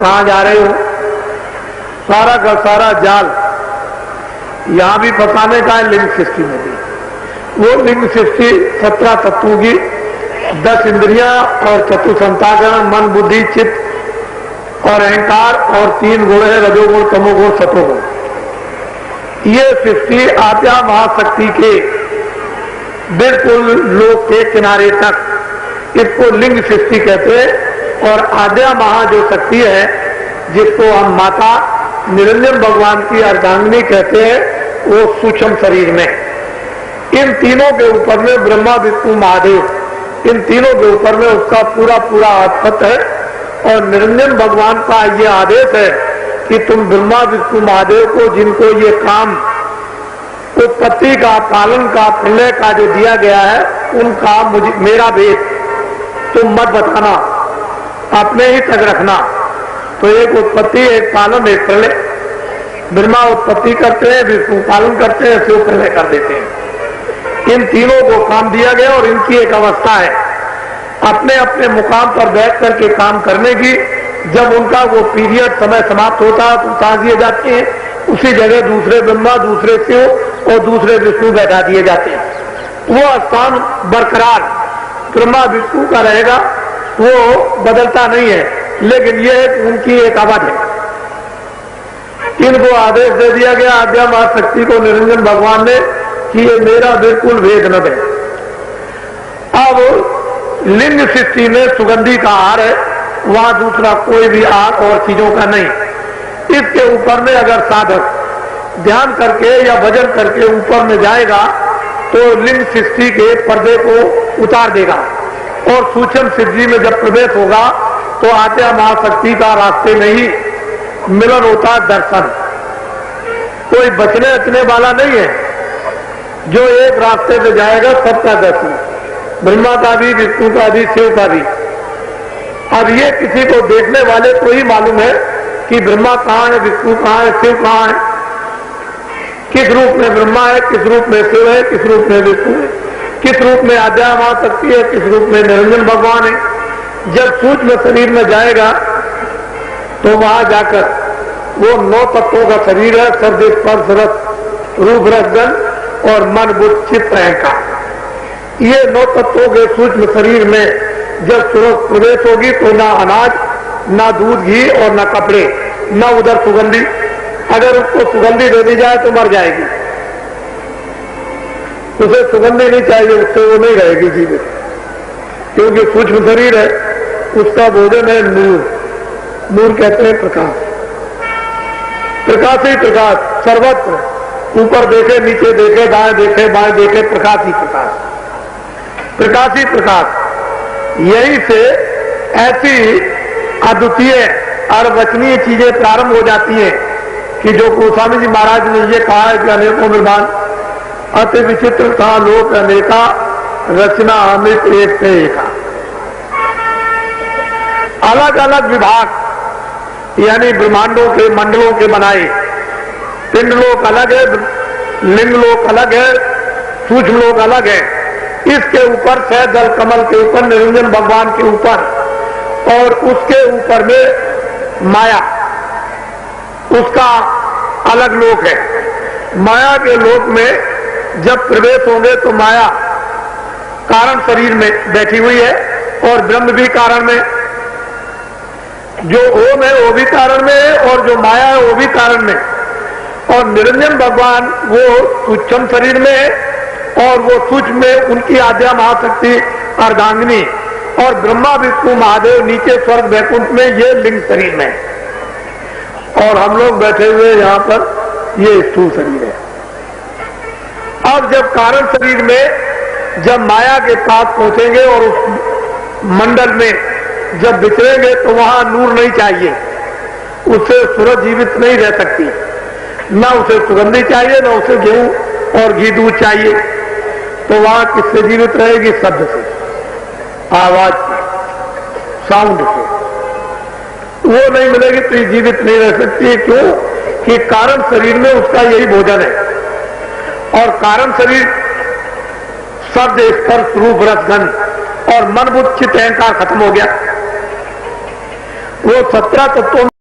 कहां जा रहे हो, सारा का सारा जाल यहां भी फंसाने का है, लिंग सृष्टि में भी। वो लिंग सृष्टि 17 तत्वों की, 10 इंद्रियां और चतुसंताकरण, मन बुद्धि चित्त और अहंकार, और 3 गुण है, रजोगुण तमोगुण सतोगुण। ये सृष्टि आद्या महाशक्ति के बिल्कुल लोक के किनारे तक, इसको लिंग सृष्टि कहते हैं। और आद्या महा जो शक्ति है, जिसको हम माता निरंजन भगवान की अर्धांगिनी कहते हैं, वो सूक्ष्म शरीर में, इन तीनों के ऊपर में ब्रह्मा विष्णु महादेव, इन तीनों के ऊपर में उसका पूरा पूरा आधिपत्य है। और निरंजन भगवान का ये आदेश है कि तुम ब्रह्मा विष्णु महादेव को, जिनको ये काम उत्पत्ति का, पालन का, प्रलय का जो दिया गया है, उनका मेरा भेद तुम मत बताना, अपने ही तक रखना। तो एक उत्पत्ति, एक पालन, एक प्रलय। ब्रह्मा उत्पत्ति करते हैं, विष्णु पालन करते हैं, शिव प्रलय कर देते हैं। इन तीनों को काम दिया गया और इनकी एक अवस्था है अपने अपने मुकाम पर बैठ करके काम करने की। जब उनका वो पीरियड समय समाप्त होता है तो उतार दिए जाते हैं, उसी जगह दूसरे ब्रह्मा, दूसरे शिव और दूसरे विष्णु बैठा दिए जाते हैं। वो स्थान बरकरार ब्रह्मा विष्णु का रहेगा, वो बदलता नहीं है, लेकिन ये उनकी एक अवध है। इनको आदेश दे दिया गया आद्या महाशक्ति को, निरंजन भगवान ने, कि ये मेरा बिल्कुल भेद न दे। अब लिंग सृष्टि में सुगंधी का हार है, वहां दूसरा कोई भी हार और चीजों का नहीं। इसके ऊपर में अगर साधक ध्यान करके या भजन करके ऊपर में जाएगा तो लिंग सृष्टि के पर्दे को उतार देगा, और सूक्ष्म सिद्धि में जब प्रवेश होगा तो आद्या महाशक्ति का रास्ते में ही मिलन होता, दर्शन। कोई बचने अचने वाला नहीं है, जो एक रास्ते पे जाएगा सबका दर्शन, ब्रह्मा का भी, विष्णु का भी, शिव का भी। अब ये किसी को देखने वाले को ही मालूम है कि ब्रह्मा कहां है, विष्णु कहां है, शिव कहां है, किस रूप में ब्रह्मा है, किस रूप में शिव है, किस रूप में विष्णु है, किस रूप में आद्या महाशक्ति है, किस रूप में निरंजन भगवान है। जब सूक्ष्म शरीर में जाएगा तो वहां जाकर वो 9 तत्वों का शरीर है, शब्द स्पर्श रस रूप रसगन और मन बुद्धि चित्त अहंकार। ये 9 तत्वों के सूक्ष्म शरीर में जब सूरज प्रवेश होगी तो ना अनाज, ना दूध घी और ना कपड़े, ना उधर सुगंधी। अगर उसको सुगंधी दे दी जाए तो मर जाएगी, उसे सुगंधी नहीं चाहिए, उससे वो नहीं रहेगी जीवित, क्योंकि सूक्ष्म शरीर है, उसका भोजन है नूर। नूर कहते हैं प्रकाश, प्रकाश ही प्रकाश, सर्वत्र, ऊपर देखे, नीचे देखे, दाएं देखे, बाएं देखे, प्रकाश ही प्रकाश, प्रकाश ही प्रकाश। यही से ऐसी अद्वितीय अरवचनीय चीजें प्रारंभ हो जाती हैं कि जो गोस्वामी जी महाराज ने ये कहा है कि अनेकों विद्वान अति विचित्र था लोक अनेका, रचना अमृत एक से एका। अलग अलग विभाग यानी ब्रह्मांडों के, मंडलों के बनाए। पिंड लोक अलग है, लिंग लोक अलग है, सूक्ष्म लोक अलग है। इसके ऊपर सहजल कमल के ऊपर निरंजन भगवान के ऊपर, और उसके ऊपर में माया, उसका अलग लोक है। माया के लोक में जब प्रवेश होंगे तो माया कारण शरीर में बैठी हुई है, और ब्रह्म भी कारण में, जो ओम है वो भी कारण में है, और जो माया है वो भी कारण में। और निरंजन भगवान वो सूक्ष्म शरीर में है, और वो सूक्ष्म में उनकी आद्या महाशक्ति अर्धांगिनी, और ब्रह्मा विष्णु महादेव नीचे स्वर्ग वैकुंठ में, ये लिंग शरीर में। और हम लोग बैठे हुए यहाँ पर, ये स्थूल शरीर है। अब जब कारण शरीर में जब माया के पास पहुंचेंगे और उस मंडल में जब विचरेंगे तो वहां नूर नहीं चाहिए, उससे सूरज जीवित नहीं रह सकती, ना उसे सुगंधी चाहिए, ना उसे गेहूं और घी दूध चाहिए। तो वहां किससे जीवित रहेगी? शब्द से, आवाज से, साउंड से। वो नहीं मिलेगी तो ये जीवित नहीं रह सकती। क्यों? कि कारण शरीर में उसका यही भोजन है, और कारण शरीर शब्द स्पर्श रूप रसगंध और मन बुद्धि चित्त अहंकार खत्म हो गया। वो 17 तत्वों